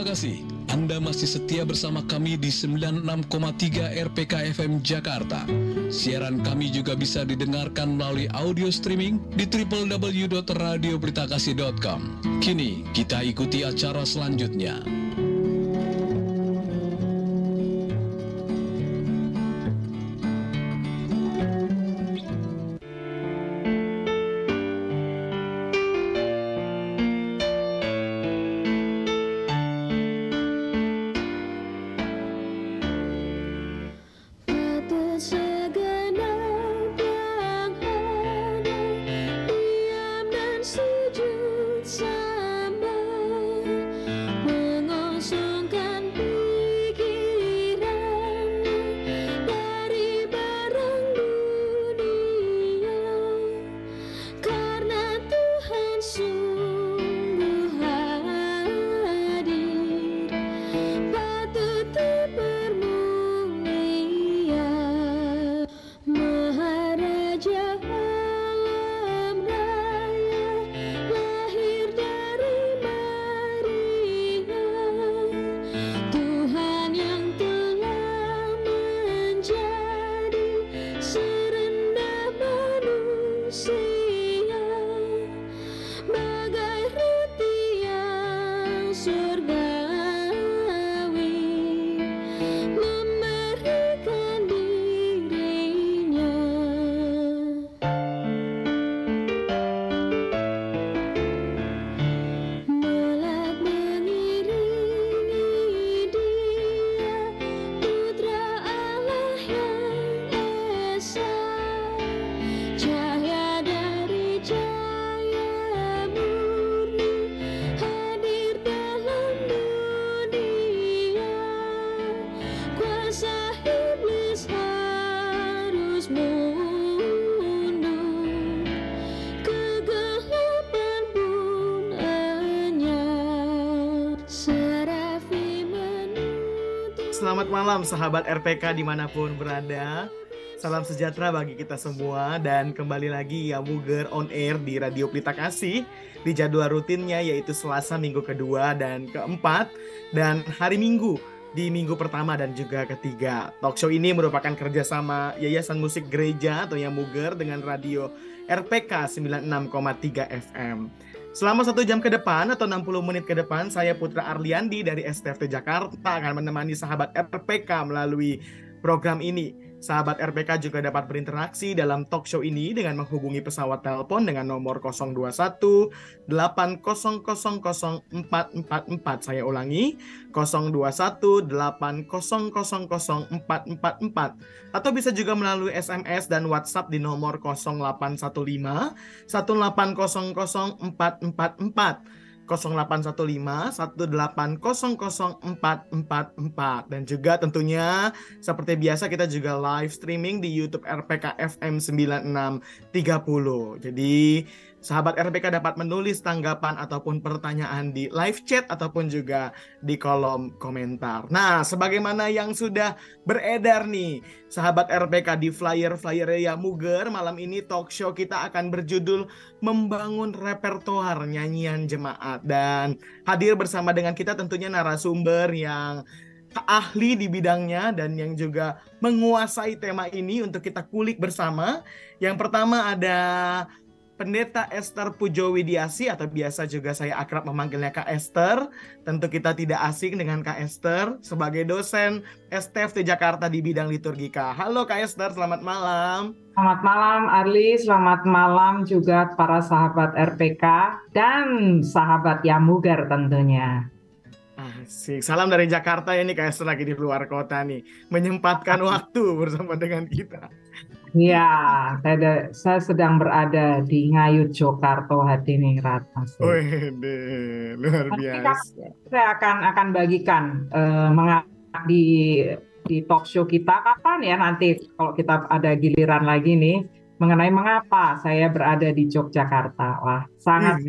kasih Anda masih setia bersama kami di 96,3 RPK FM Jakarta. Siaran kami juga bisa didengarkan melalui audio streaming di www.radioplitakasih.com. Kini kita ikuti acara selanjutnya. Selamat malam sahabat RPK dimanapun berada. Salam sejahtera bagi kita semua. Dan kembali lagi ya Muger on air di Radio Pelita Kasih di jadwal rutinnya, yaitu Selasa minggu kedua dan keempat, dan hari Minggu di minggu pertama dan juga ketiga. Talk show ini merupakan kerjasama Yayasan Musik Gereja atau Yamuger dengan Radio RPK 96,3 FM. Selama 1 jam ke depan atau 60 menit ke depan, saya Putra Arliandi dari STFT Jakarta akan menemani sahabat RPK melalui program ini. Sahabat RPK juga dapat berinteraksi dalam talk show ini dengan menghubungi pesawat telepon dengan nomor 021 800 0444. Saya ulangi, 021 800 0444. Atau bisa juga melalui SMS dan WhatsApp di nomor 0815 1800 444. 0815 1800 444. Dan juga tentunya seperti biasa kita juga live streaming di YouTube RPK FM 9630. Jadi sahabat RPK dapat menulis tanggapan ataupun pertanyaan di live chat ataupun juga di kolom komentar. Nah, sebagaimana yang sudah beredar nih sahabat RPK di flyer-flyer Yamuger, malam ini talk show kita akan berjudul Membangun Repertoar Nyanyian Jemaat. Dan hadir bersama dengan kita tentunya narasumber yang ahli di bidangnya dan yang juga menguasai tema ini untuk kita kulik bersama. Yang pertama ada Pendeta Esther Pujo Widiasi, atau biasa juga saya akrab memanggilnya Kak Esther. Tentu kita tidak asing dengan Kak Esther sebagai dosen STFT Jakarta di bidang liturgika. Halo Kak Esther, selamat malam. Selamat malam Arli, selamat malam juga para sahabat RPK dan sahabat Yamuger tentunya. Asik, salam dari Jakarta ya nih, Kak Esther lagi di luar kota nih, menyempatkan waktu bersama dengan kita. Ya, saya sedang berada di Ngayut, Jogarta, Hadiningrat. Wih, luar biasa. Saya akan bagikan di talk show kita kapan ya nanti kalau kita ada giliran lagi nih mengenai mengapa saya berada di Yogyakarta. Wah, sangat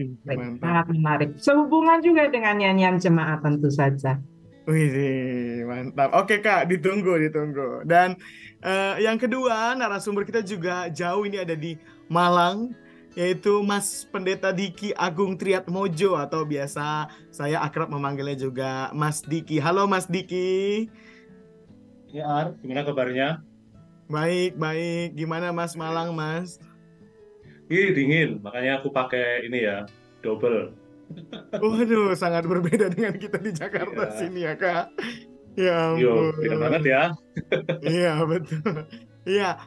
menarik. Sehubungan juga dengan nyanyian jemaat tentu saja. Wih, mantap. Oke Kak, ditunggu. Dan yang kedua, narasumber kita juga jauh ini ada di Malang. yaitu Mas Pendeta Diki Agung Triatmojo atau biasa saya akrab memanggilnya juga Mas Diki. Halo Mas Diki. Ya, Ar, gimana kabarnya? Baik, baik. Gimana Mas Malang, Mas? Ih, dingin, makanya aku pakai ini ya, double. Waduh, sangat berbeda dengan kita di Jakarta Iya, sini ya, Kak. Ya yo, beda banget ampun. ya. Iya, betul. Iya,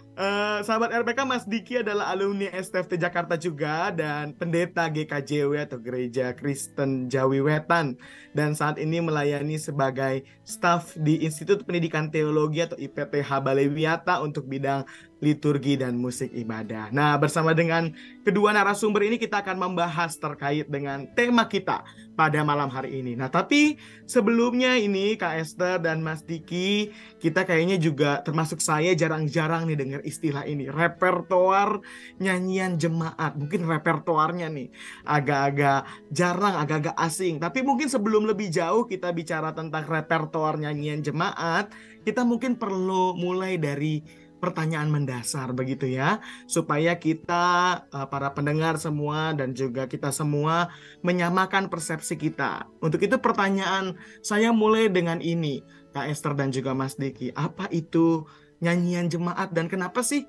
sahabat RPK, Mas Diki adalah alumni STFT Jakarta juga dan pendeta GKJW atau Gereja Kristen Jawi Wetan. Dan saat ini melayani sebagai staf di Institut Pendidikan Teologi atau IPTH Balewiata untuk bidang liturgi dan musik ibadah. Nah, bersama dengan kedua narasumber ini kita akan membahas terkait dengan tema kita pada malam hari ini. Nah, tapi sebelumnya ini Kak Esther dan Mas Diki, kita kayaknya juga termasuk saya jarang-jarang nih dengar istilah ini, repertoar nyanyian jemaat. Mungkin repertoarnya nih agak-agak jarang, agak-agak asing. Tapi mungkin sebelum lebih jauh kita bicara tentang repertoar nyanyian jemaat, kita mungkin perlu mulai dari pertanyaan mendasar begitu ya, supaya kita para pendengar semua dan juga kita semua menyamakan persepsi kita. Untuk itu pertanyaan saya mulai dengan ini, Kak Esther dan juga Mas Diki. Apa itu nyanyian jemaat dan kenapa sih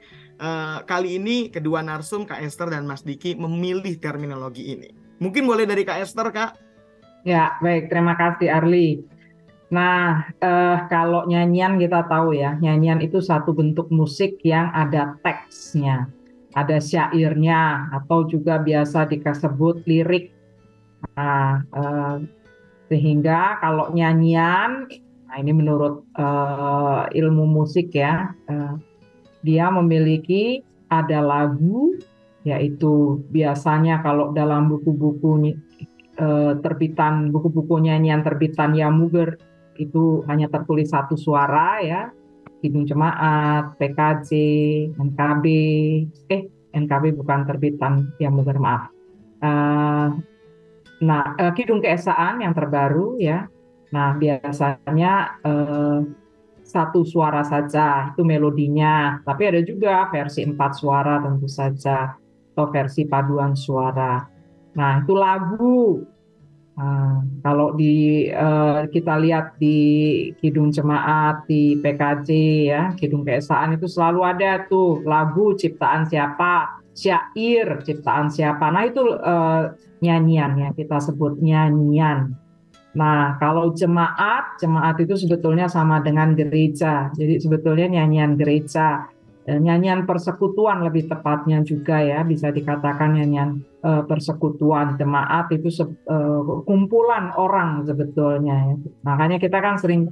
kali ini kedua narsum Kak Esther dan Mas Diki memilih terminologi ini? Mungkin boleh dari Kak Esther, Kak. Ya, baik. Terima kasih, Arli. Nah, kalau nyanyian kita tahu ya, nyanyian itu satu bentuk musik yang ada teksnya, ada syairnya, atau juga biasa disebut lirik. Nah, sehingga kalau nyanyian, nah ini menurut ilmu musik ya, dia memiliki ada lagu, yaitu biasanya kalau dalam buku-buku terbitan, buku-buku nyanyian terbitan Yamuger itu hanya tertulis satu suara ya, Kidung Jemaat, PKJ, NKB, NKB bukan terbitan Yamuger, maaf. Kidung Keesaan yang terbaru ya. Nah, biasanya satu suara saja itu melodinya, tapi ada juga versi 4 suara tentu saja, atau versi paduan suara. Nah, itu lagu. Kalau kita lihat di Kidung Jemaat, di PKJ ya, Kidung Keesaan itu selalu ada tuh lagu ciptaan siapa, syair ciptaan siapa. Nah, itu nyanyian ya, kita sebut nyanyian. Nah, kalau jemaat itu sebetulnya sama dengan gereja. Jadi sebetulnya nyanyian gereja, nyanyian persekutuan lebih tepatnya juga ya, bisa dikatakan nyanyian persekutuan. Jemaat itu kumpulan orang sebetulnya ya. Makanya kita kan sering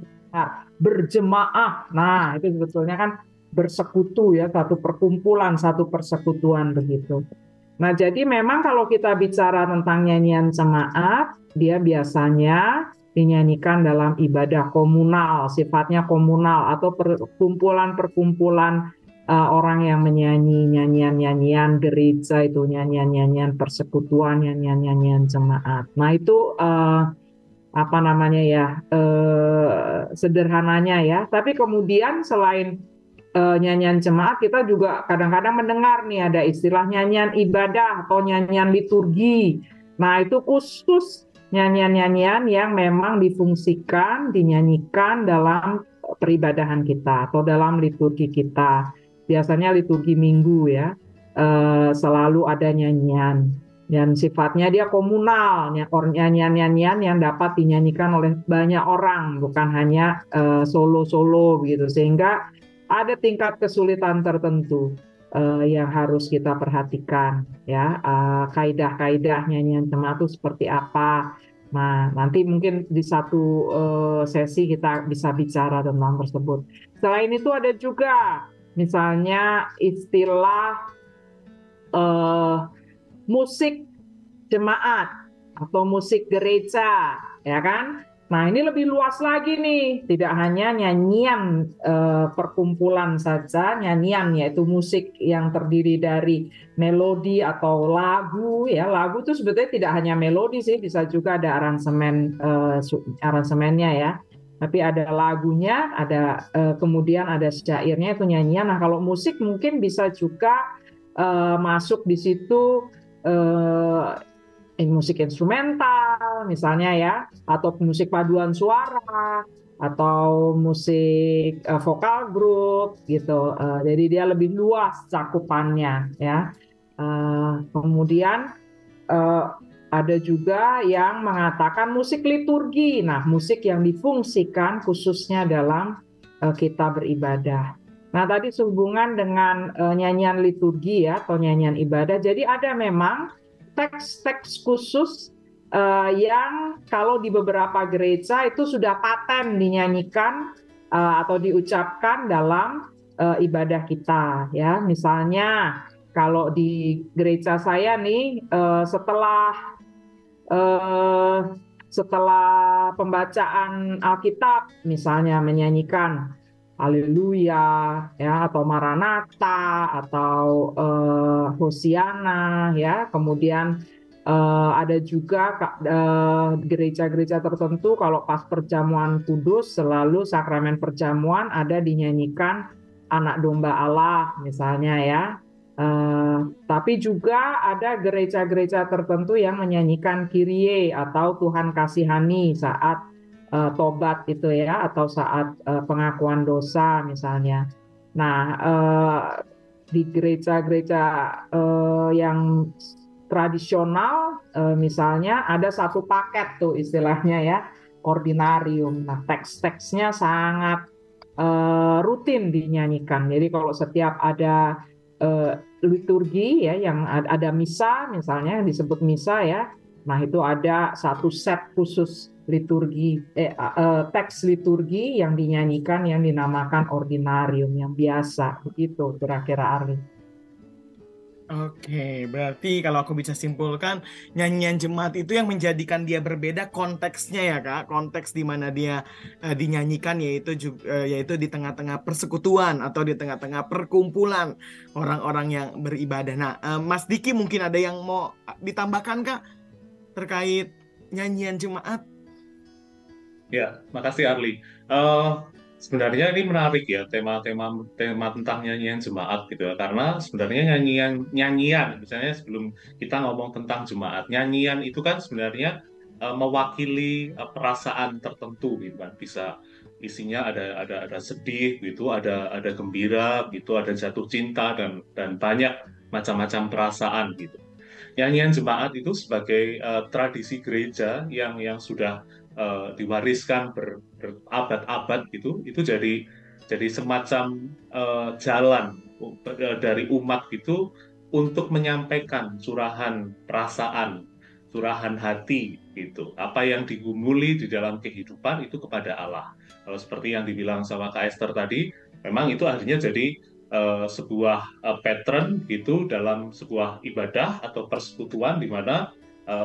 berjemaah. Nah, itu sebetulnya kan bersekutu ya, satu perkumpulan, satu persekutuan begitu. Nah, jadi memang kalau kita bicara tentang nyanyian jemaat, dia biasanya dinyanyikan dalam ibadah komunal, sifatnya komunal atau perkumpulan-perkumpulan orang yang menyanyi nyanyian-nyanyian gereja, itu nyanyian-nyanyian persekutuan, nyanyian-nyanyian jemaat. Nah, itu apa namanya ya, sederhananya ya. Tapi kemudian selain nyanyian jemaat, kita juga kadang-kadang mendengar nih ada istilah nyanyian ibadah atau nyanyian liturgi. Nah, itu khusus nyanyian-nyanyian yang memang difungsikan, dinyanyikan dalam peribadahan kita atau dalam liturgi kita. Biasanya liturgi minggu ya, selalu ada nyanyian. Dan sifatnya dia komunal, nyanyian-nyanyian yang dapat dinyanyikan oleh banyak orang, bukan hanya solo-solo begitu. Sehingga ada tingkat kesulitan tertentu yang harus kita perhatikan ya, kaidah-kaidah nyanyian jemaat itu seperti apa. Nah, nanti mungkin di satu sesi kita bisa bicara tentang tersebut. Selain itu ada juga misalnya istilah musik jemaat atau musik gereja, ya kan? Nah, ini lebih luas lagi nih, tidak hanya nyanyian perkumpulan saja, nyanyian yaitu musik yang terdiri dari melodi atau lagu ya. Lagu itu sebetulnya tidak hanya melodi sih, bisa juga ada aransemennya ya. Tapi ada lagunya, ada kemudian ada syairnya, itu nyanyian. Nah, kalau musik mungkin bisa juga masuk di situ musik instrumental misalnya ya, atau musik paduan suara, atau musik vokal grup gitu. Jadi dia lebih luas cakupannya ya. Kemudian ada juga yang mengatakan musik liturgi. Nah, musik yang difungsikan khususnya dalam kita beribadah. Nah, tadi sehubungan dengan nyanyian liturgi ya, atau nyanyian ibadah. Jadi ada memang teks-teks khusus yang kalau di beberapa gereja itu sudah paten dinyanyikan atau diucapkan dalam ibadah kita ya. Misalnya kalau di gereja saya nih setelah pembacaan Alkitab misalnya menyanyikan Haleluya ya, atau Maranatha, atau Hosiana ya. Kemudian ada juga gereja-gereja tertentu kalau pas perjamuan kudus selalu sakramen perjamuan ada dinyanyikan Anak Domba Allah misalnya ya. Tapi juga ada gereja-gereja tertentu yang menyanyikan Kyrie atau Tuhan kasihani saat tobat itu ya, atau saat pengakuan dosa misalnya. Nah, di gereja-gereja yang tradisional misalnya ada satu paket tuh istilahnya ya, ordinarium. Nah, teks-teksnya sangat rutin dinyanyikan. Jadi kalau setiap ada liturgi ya, yang ada misa misalnya, disebut misa ya. Nah, itu ada satu set khusus liturgi, teks liturgi yang dinyanyikan yang dinamakan ordinarium, yang biasa, begitu kira-kira Arli. Oke, berarti kalau aku bisa simpulkan, nyanyian jemaat itu yang menjadikan dia berbeda konteksnya ya Kak, konteks di mana dia dinyanyikan yaitu di tengah-tengah persekutuan atau di tengah-tengah perkumpulan orang-orang yang beribadah. Nah, Mas Diki mungkin ada yang mau ditambahkan Kak terkait nyanyian jemaat? Ya, makasih Arli. Sebenarnya ini menarik ya tema tentang nyanyian jemaat gitu ya, karena sebenarnya nyanyian misalnya sebelum kita ngomong tentang jemaat, nyanyian itu kan sebenarnya mewakili perasaan tertentu gitu kan, bisa isinya ada sedih gitu, ada gembira gitu, ada jatuh cinta dan banyak macam-macam perasaan gitu. Nyanyian jemaat itu sebagai tradisi gereja yang sudah diwariskan berabad-abad gitu, itu jadi semacam jalan dari umat gitu untuk menyampaikan curahan perasaan, curahan hati gitu, apa yang digumuli di dalam kehidupan itu kepada Allah. Kalau seperti yang dibilang sama Kak Esther tadi, memang itu akhirnya jadi sebuah pattern gitu dalam sebuah ibadah atau persekutuan di mana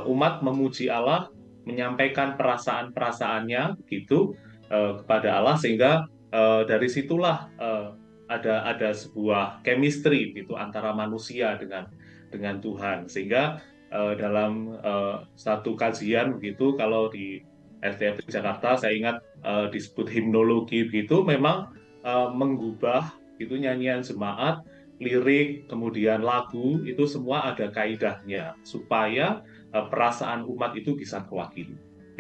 umat memuji Allah, menyampaikan perasaan-perasaannya gitu kepada Allah, sehingga dari situlah ada sebuah chemistry gitu antara manusia dengan Tuhan, sehingga dalam satu kajian begitu, kalau di STF Jakarta saya ingat disebut himnologi begitu, memang mengubah itu nyanyian jemaat, lirik, kemudian lagu, itu semua ada kaidahnya supaya perasaan umat itu bisa kewakili.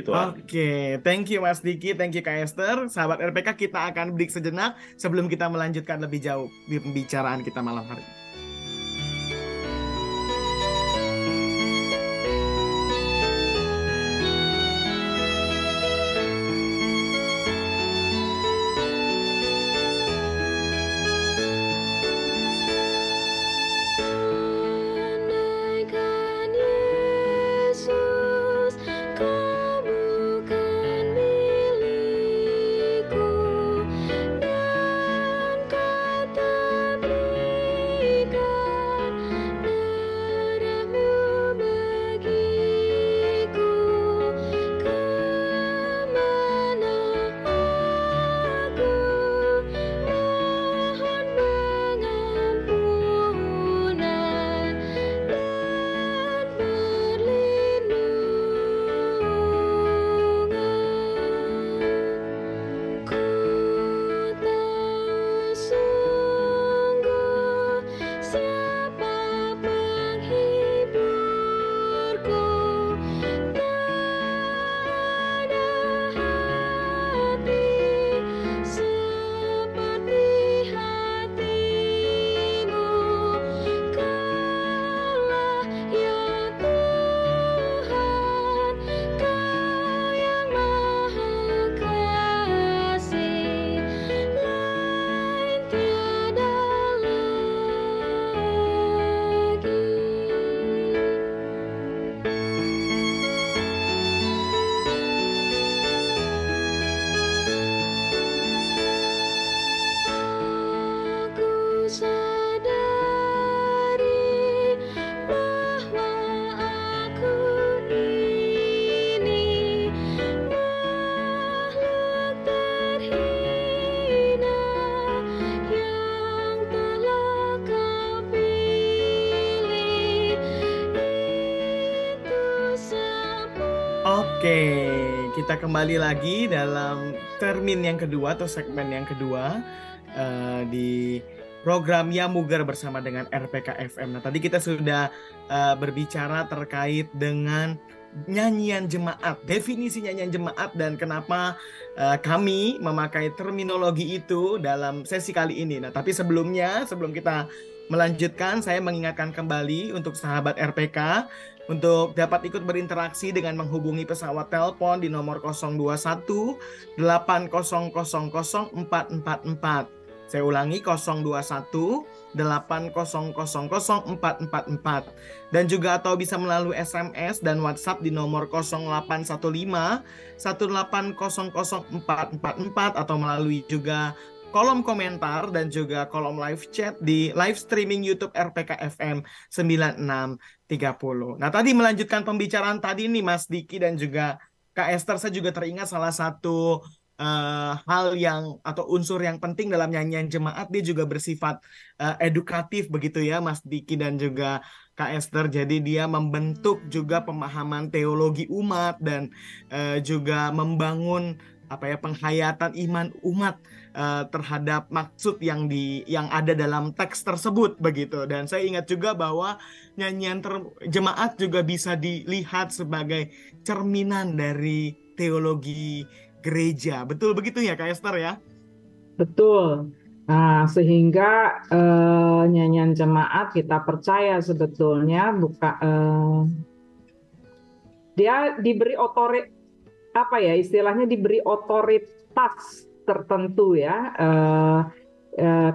Oke, thank you Mas Diki, thank you Kak Esther. Sahabat RPK, kita akan break sejenak sebelum kita melanjutkan lebih jauh di pembicaraan kita malam hari ini. Oke, kita kembali lagi dalam termin yang kedua atau segmen yang kedua di program Yamuger bersama dengan RPK FM. Nah, tadi kita sudah berbicara terkait dengan nyanyian jemaat, definisi nyanyian jemaat dan kenapa kami memakai terminologi itu dalam sesi kali ini. Nah, tapi sebelumnya, sebelum kita melanjutkan, saya mengingatkan kembali untuk sahabat RPK untuk dapat ikut berinteraksi dengan menghubungi pesawat telepon di nomor 021 800 444. Saya ulangi 021 800 444. Dan juga atau bisa melalui SMS dan WhatsApp di nomor 0815 1800 444 atau melalui juga kolom komentar dan juga kolom live chat di live streaming YouTube RPK FM 9630. Nah, tadi melanjutkan pembicaraan tadi nih Mas Diki dan juga Kak Esther, saya juga teringat salah satu hal yang atau unsur yang penting dalam nyanyian jemaat, dia juga bersifat edukatif begitu ya Mas Diki dan juga Kak Esther. Jadi dia membentuk juga pemahaman teologi umat dan juga membangun penghayatan iman umat terhadap maksud yang ada dalam teks tersebut begitu. Dan saya ingat juga bahwa nyanyian jemaat juga bisa dilihat sebagai cerminan dari teologi gereja. Betul begitu ya Kak Esther ya? Betul. Nah, sehingga nyanyian jemaat kita percaya sebetulnya dia diberi istilahnya diberi otoritas tertentu ya,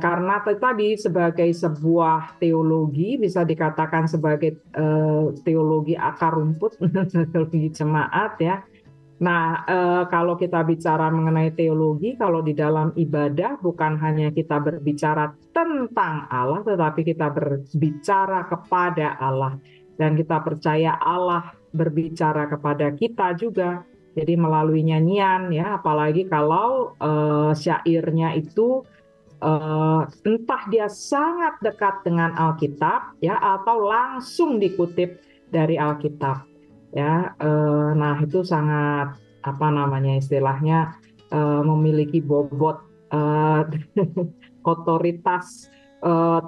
karena tadi sebagai sebuah teologi, bisa dikatakan sebagai teologi akar rumput, teologi jemaat ya. Nah, kalau kita bicara mengenai teologi, kalau di dalam ibadah bukan hanya kita berbicara tentang Allah, tetapi kita berbicara kepada Allah. Dan kita percaya Allah berbicara kepada kita juga. Jadi melalui nyanyian ya, apalagi kalau syairnya itu entah dia sangat dekat dengan Alkitab ya, atau langsung dikutip dari Alkitab. Ya, nah itu sangat istilahnya memiliki bobot otoritas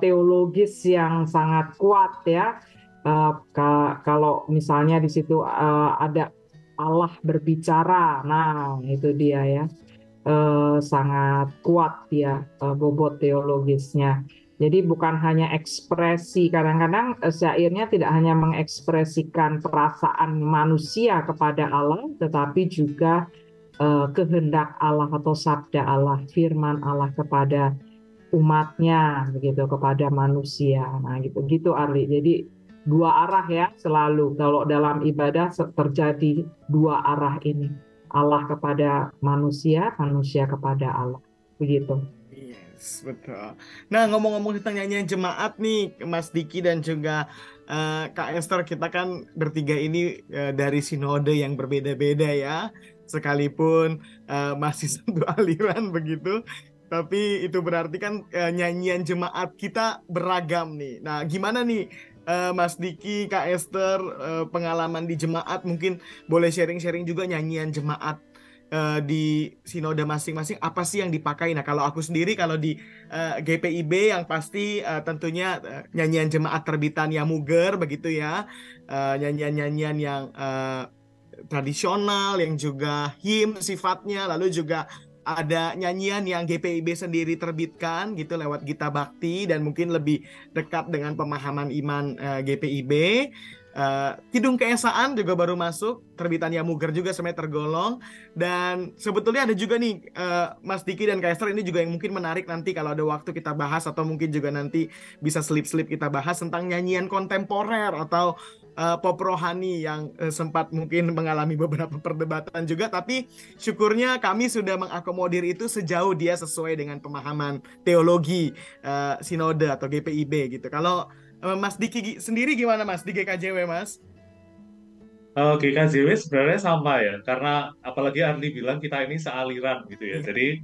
teologis yang sangat kuat ya. Kalau misalnya di situ ada Allah berbicara, nah itu dia ya, sangat kuat ya bobot teologisnya. Jadi bukan hanya ekspresi, kadang-kadang syairnya tidak hanya mengekspresikan perasaan manusia kepada Allah, tetapi juga kehendak Allah atau sabda Allah, firman Allah kepada umatnya, begitu, kepada manusia. Nah, gitu Arli. Jadi dua arah ya selalu. Kalau dalam ibadah terjadi dua arah ini. Allah kepada manusia, manusia kepada Allah. Begitu. Betul. Nah, ngomong-ngomong tentang nyanyian jemaat nih, Mas Diki dan juga Kak Esther, kita kan bertiga ini dari sinode yang berbeda-beda ya, sekalipun masih satu aliran begitu, tapi itu berarti kan nyanyian jemaat kita beragam nih. Nah, gimana nih Mas Diki, Kak Esther, pengalaman di jemaat, mungkin boleh sharing-sharing juga nyanyian jemaat di sinode masing-masing, apa sih yang dipakai? Nah, kalau aku sendiri, kalau di GPIB yang pasti tentunya nyanyian jemaat terbitan Yamuger begitu ya, nyanyian-nyanyian yang tradisional, yang juga hymn sifatnya, lalu juga ada nyanyian yang GPIB sendiri terbitkan gitu lewat Gita Bakti dan mungkin lebih dekat dengan pemahaman iman GPIB. Kidung Keesaan juga baru masuk, terbitan Yamuger juga sebenarnya tergolong. Dan sebetulnya ada juga nih Mas Diki dan Kak Esther, ini juga yang mungkin menarik, nanti kalau ada waktu kita bahas, atau mungkin juga nanti bisa selip-selip kita bahas tentang nyanyian kontemporer atau pop rohani yang sempat mungkin mengalami beberapa perdebatan juga, tapi syukurnya kami sudah mengakomodir itu sejauh dia sesuai dengan pemahaman teologi sinode atau GPIB gitu. Kalau Mas Diki sendiri gimana Mas di GKJW Mas? GKJW sebenarnya sama ya, karena apalagi Arli bilang kita ini sealiran gitu ya. Jadi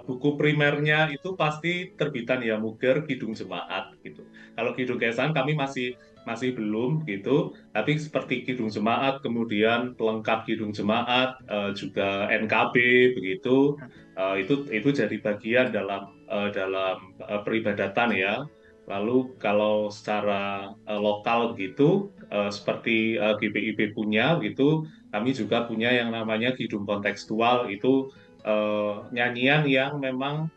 buku primernya itu pasti terbitan ya Muger Kidung Jemaat gitu. Kalau Kidung Kesan kami masih belum gitu, tapi seperti Kidung Jemaat, kemudian pelengkap Kidung Jemaat, juga NKB begitu, itu jadi bagian dalam peribadatan ya. Lalu kalau secara lokal gitu, seperti GPIB punya gitu, kami juga punya yang namanya Kidung Kontekstual, itu nyanyian yang memang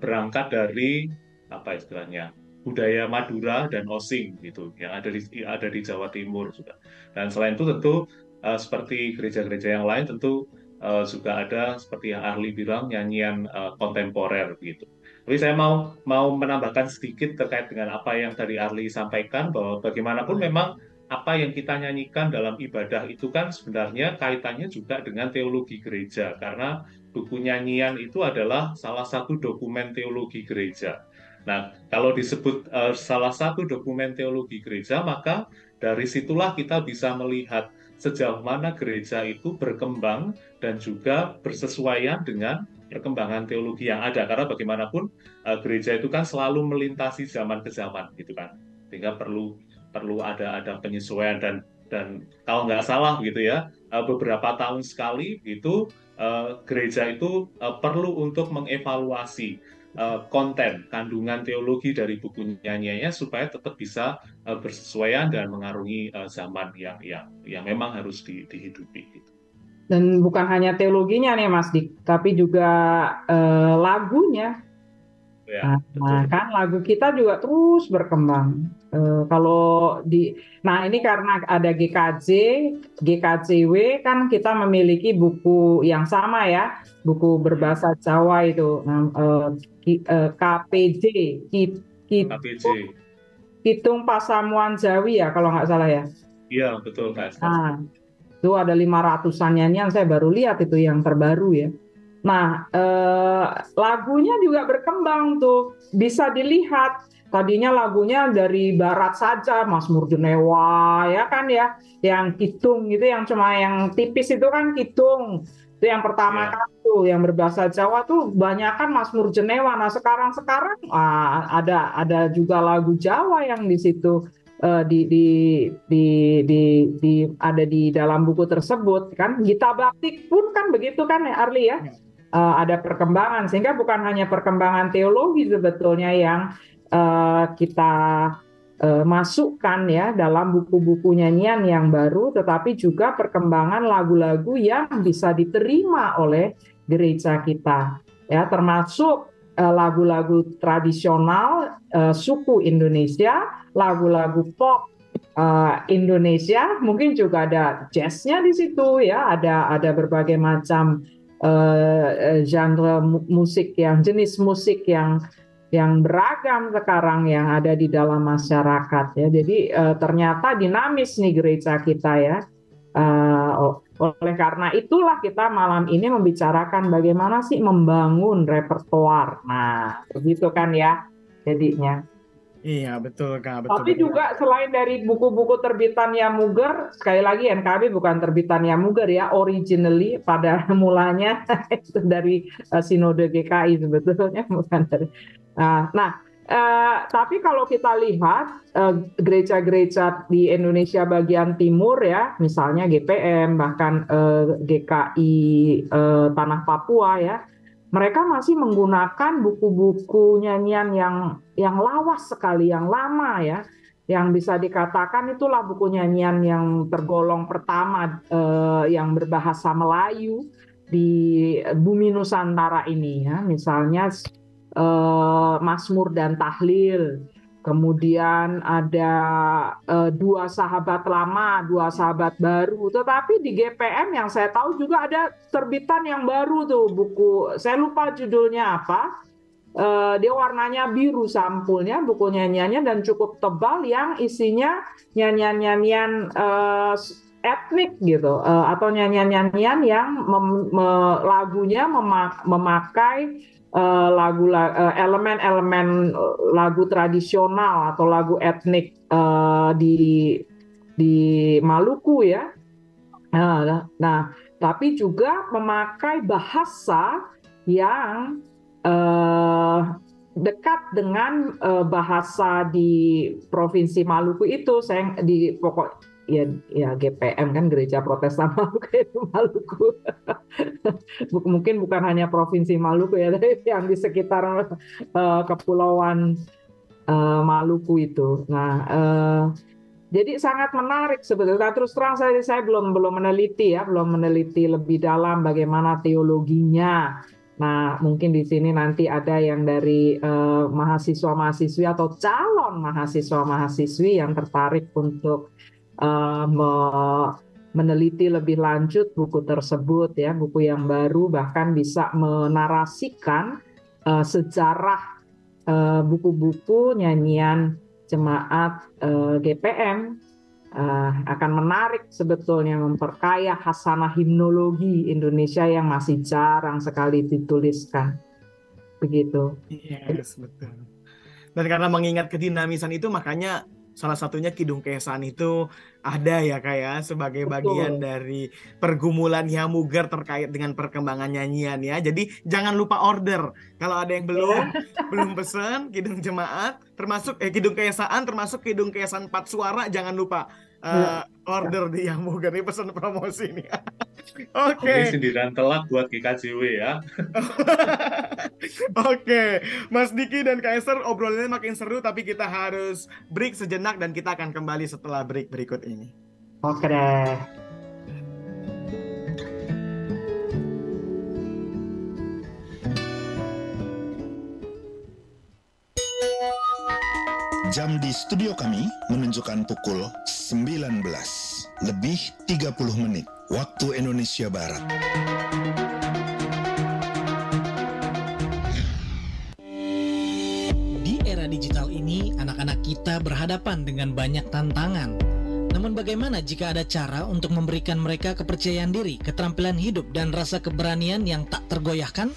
berangkat dari apa istilahnya budaya Madura dan Osing gitu yang ada di Jawa Timur juga. Dan selain itu tentu seperti gereja-gereja yang lain tentu juga ada seperti yang Arli bilang nyanyian kontemporer gitu. Tapi saya mau menambahkan sedikit terkait dengan apa yang tadi Arli sampaikan, bahwa bagaimanapun memang apa yang kita nyanyikan dalam ibadah itu kan sebenarnya kaitannya juga dengan teologi gereja, karena buku nyanyian itu adalah salah satu dokumen teologi gereja. Nah, kalau disebut salah satu dokumen teologi gereja, maka dari situlah kita bisa melihat sejauh mana gereja itu berkembang dan juga bersesuaian dengan perkembangan teologi yang ada. Karena bagaimanapun gereja itu kan selalu melintasi zaman ke zaman, gitu kan. Sehingga perlu ada penyesuaian, dan kalau nggak salah gitu ya, beberapa tahun sekali itu gereja itu perlu untuk mengevaluasi konten kandungan teologi dari buku nyanyiannya supaya tetap bisa bersesuaian dan mengarungi zaman yang memang harus dihidupi gitu. Dan bukan hanya teologinya nih Mas Dik, tapi juga lagunya. Ya, Nah, kan lagu kita juga terus berkembang. Nah ini karena ada GKJ, GKJW kan kita memiliki buku yang sama ya, buku berbahasa Jawa itu, KPJ, KPJ. Kitung Pasamuan Jawi ya kalau nggak salah ya. Iya betul Kak. Nah, itu ada 500-an nyanyian, saya baru lihat itu yang terbaru ya. Nah, lagunya juga berkembang tuh, bisa dilihat. Tadinya lagunya dari barat saja, Mazmur Jenewa, ya kan ya, yang Kitung gitu, yang cuma yang tipis itu kan Kitung. Itu yang pertama kali tuh, yang berbahasa Jawa tuh banyak kan Mazmur Jenewa. Nah, sekarang ada juga lagu Jawa yang di situ ada di dalam buku tersebut kan. Gita Baptik pun kan begitu kan ya Arli ya. Ada perkembangan, sehingga bukan hanya perkembangan teologi sebetulnya yang kita masukkan ya dalam buku-buku nyanyian yang baru, tetapi juga perkembangan lagu-lagu yang bisa diterima oleh gereja kita ya, termasuk lagu-lagu tradisional suku Indonesia, lagu-lagu pop Indonesia, mungkin juga ada jazznya di situ ya, ada berbagai macam genre musik, jenis musik yang beragam sekarang yang ada di dalam masyarakat ya. Jadi ternyata dinamis nih gereja kita ya. Oleh karena itulah kita malam ini membicarakan bagaimana sih membangun repertoar. Nah, begitu kan ya jadinya. Iya, betul Kak. Betul, Tapi betul. juga selain dari buku-buku terbitan Yamuger, sekali lagi NKB bukan terbitan Yamuger ya, originally pada mulanya itu dari Sinode GKI sebetulnya, bukan dari. Tapi kalau kita lihat gereja-gereja di Indonesia bagian timur ya, misalnya GPM, bahkan GKI Tanah Papua ya, mereka masih menggunakan buku-buku nyanyian yang lawas sekali, yang lama ya, yang bisa dikatakan itulah buku nyanyian yang tergolong pertama yang berbahasa Melayu di bumi Nusantara ini ya, misalnya Mazmur dan Tahlil. Kemudian ada dua sahabat lama, dua sahabat baru. Tetapi di GPM yang saya tahu juga ada terbitan yang baru tuh buku. Saya lupa judulnya apa. Dia warnanya biru sampulnya, buku nyanyiannya, dan cukup tebal yang isinya nyanyian-nyanyian etnik gitu, atau nyanyian-nyanyian yang lagunya memakai elemen-elemen lagu tradisional atau lagu etnik di Maluku ya. Nah, tapi juga memakai bahasa yang dekat dengan bahasa di Provinsi Maluku itu. Saya di pokok ya GPM kan, Gereja Protestan Maluku itu Maluku. Mungkin bukan hanya Provinsi Maluku ya, tapi yang di sekitar kepulauan Maluku itu. Nah, jadi sangat menarik sebetulnya. Terus terang saya belum meneliti lebih dalam bagaimana teologinya. Nah, mungkin di sini nanti ada yang dari mahasiswa-mahasiswi atau calon mahasiswa-mahasiswi yang tertarik untuk meneliti lebih lanjut buku tersebut ya, buku yang baru, bahkan bisa menarasikan sejarah buku-buku nyanyian jemaat GPM. Akan menarik sebetulnya, memperkaya khasanah himnologi Indonesia yang masih jarang sekali dituliskan. Begitu. Yes, betul. Dan karena mengingat kedinamisan itu, makanya salah satunya Kidung Kesan itu ada ya kayak sebagai bagian dari pergumulan Yamuger terkait dengan perkembangan nyanyian ya. Jadi jangan lupa order. Kalau ada yang belum pesan Kidung Jemaat, termasuk Kidung Keesaan, termasuk Kidung Keesan 4 suara, jangan lupa order di Yamuger. Ini pesan promosi nih. Oke. Ini sindiran telak buat GKJW ya. Oke, Mas Diki dan Kaiser, obrolannya makin seru, tapi kita harus break sejenak dan kita akan kembali setelah break berikut ini. Oke deh. Jam di studio kami menunjukkan pukul 19 lebih 30 menit waktu Indonesia Barat. Di era digital ini, anak-anak kita berhadapan dengan banyak tantangan. Namun bagaimana jika ada cara untuk memberikan mereka kepercayaan diri, keterampilan hidup, dan rasa keberanian yang tak tergoyahkan?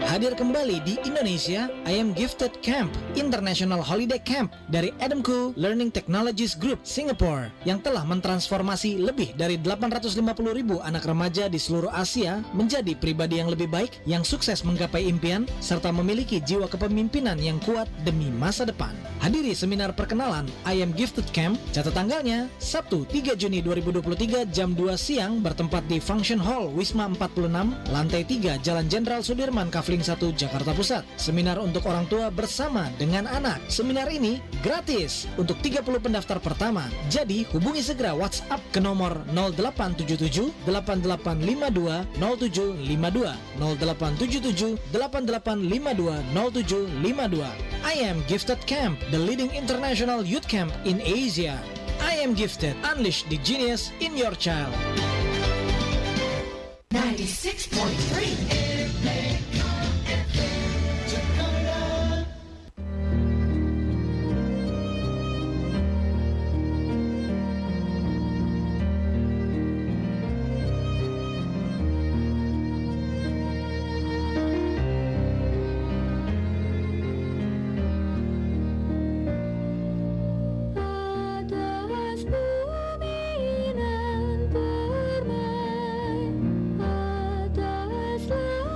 Hadir kembali di Indonesia, I Am Gifted Camp, International Holiday Camp dari Adamku Learning Technologies Group, Singapore, yang telah mentransformasi lebih dari 850.000 anak remaja di seluruh Asia menjadi pribadi yang lebih baik, yang sukses menggapai impian, serta memiliki jiwa kepemimpinan yang kuat demi masa depan. Hadiri seminar perkenalan I Am Gifted Camp, catat tanggalnya, Sabtu 3 Juni 2023 jam 2 siang, bertempat di Function Hall Wisma 46, lantai 3, Jalan Jenderal Sudirman, Kavling 1, Jakarta Pusat. Seminar untuk orang tua bersama dengan anak. Seminar ini gratis untuk 30 pendaftar pertama. Jadi hubungi segera WhatsApp ke nomor 0877 8852 0752 0877 8852 0752. I Am Gifted Camp, the leading international youth camp in Asia. I Am Gifted. Unleash the genius in your child. 96.3 Atas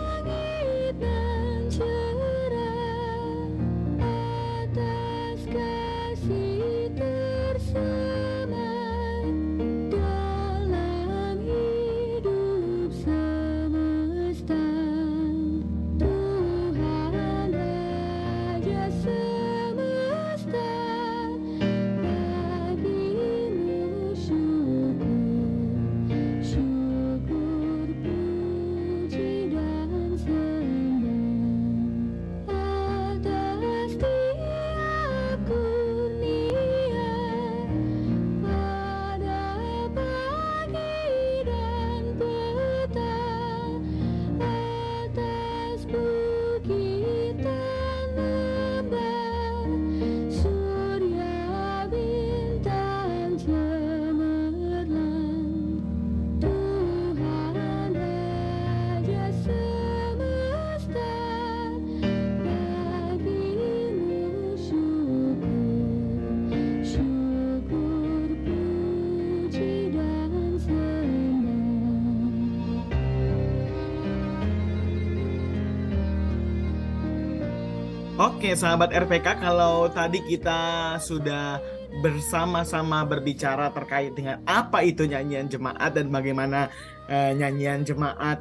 Oke, sahabat RPK, kalau tadi kita sudah bersama-sama berbicara terkait dengan apa itu nyanyian jemaat dan bagaimana nyanyian jemaat